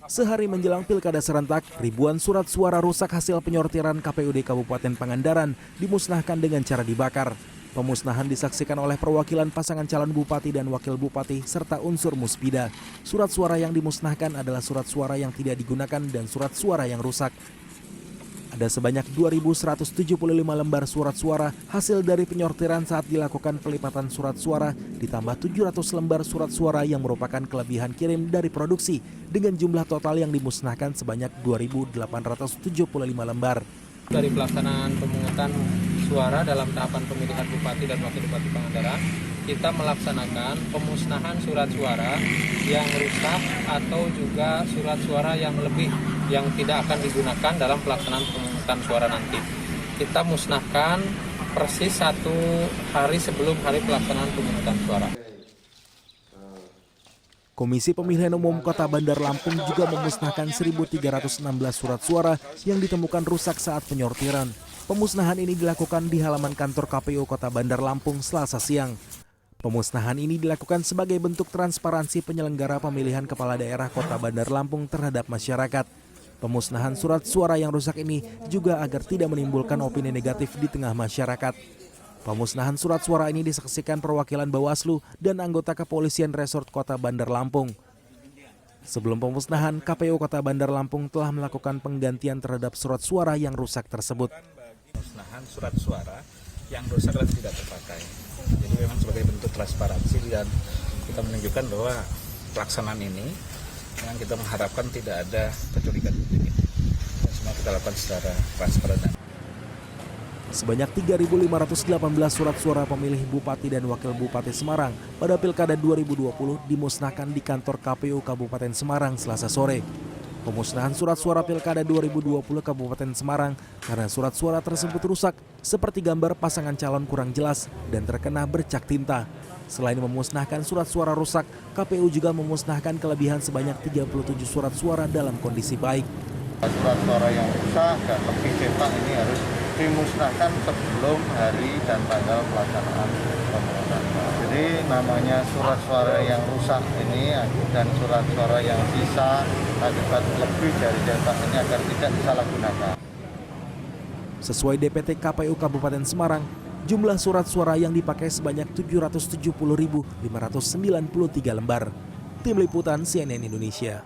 Sehari menjelang pilkada serentak, ribuan surat suara rusak hasil penyortiran KPUD Kabupaten Pangandaran dimusnahkan dengan cara dibakar. Pemusnahan disaksikan oleh perwakilan pasangan calon bupati dan wakil bupati serta unsur Muspida. Surat suara yang dimusnahkan adalah surat suara yang tidak digunakan dan surat suara yang rusak. Ada sebanyak 2.175 lembar surat suara hasil dari penyortiran saat dilakukan pelipatan surat suara, ditambah 700 lembar surat suara yang merupakan kelebihan kirim dari produksi, dengan jumlah total yang dimusnahkan sebanyak 2.875 lembar. Dari pelaksanaan pemungutan suara dalam tahapan pemilihan bupati dan wakil bupati Pangandaran, kita melaksanakan pemusnahan surat suara yang rusak atau juga surat suara yang lebih yang tidak akan digunakan dalam pelaksanaan pemungutan suara nanti. Kita musnahkan persis 1 hari sebelum hari pelaksanaan pemungutan suara. Komisi Pemilihan Umum Kota Bandar Lampung juga memusnahkan 1.316 surat suara yang ditemukan rusak saat penyortiran. Pemusnahan ini dilakukan di halaman kantor KPU Kota Bandar Lampung Selasa siang. Pemusnahan ini dilakukan sebagai bentuk transparansi penyelenggara pemilihan kepala daerah Kota Bandar Lampung terhadap masyarakat. Pemusnahan surat suara yang rusak ini juga agar tidak menimbulkan opini negatif di tengah masyarakat. Pemusnahan surat suara ini disaksikan perwakilan Bawaslu dan anggota kepolisian resort Kota Bandar Lampung. Sebelum pemusnahan, KPU Kota Bandar Lampung telah melakukan penggantian terhadap surat suara yang rusak tersebut. Pemusnahan surat suara yang rusak dan tidak terpakai. Jadi memang sebagai bentuk transparansi dan kita menunjukkan bahwa pelaksanaan ini yang kita mengharapkan tidak ada kecurigaan publik. Dan semua kita lakukan secara transparan. Sebanyak 3.518 surat suara pemilih Bupati dan Wakil Bupati Semarang pada Pilkada 2020 dimusnahkan di kantor KPU Kabupaten Semarang Selasa sore. Pemusnahan surat suara Pilkada 2020 Kabupaten Semarang karena surat suara tersebut rusak, seperti gambar pasangan calon kurang jelas dan terkena bercak tinta. Selain memusnahkan surat suara rusak, KPU juga memusnahkan kelebihan sebanyak 37 surat suara dalam kondisi baik. Surat suara yang rusak dan lebih cetak ini harus dimusnahkan sebelum hari dan tanggal pelaksanaan pemungutan. Jadi namanya surat suara yang rusak ini dan surat suara yang sisa akibat lebih dari cetak ini agar tidak disalahgunakan. Sesuai DPT KPU Kabupaten Semarang, jumlah surat suara yang dipakai sebanyak 770.593 lembar. Tim Liputan CNN Indonesia.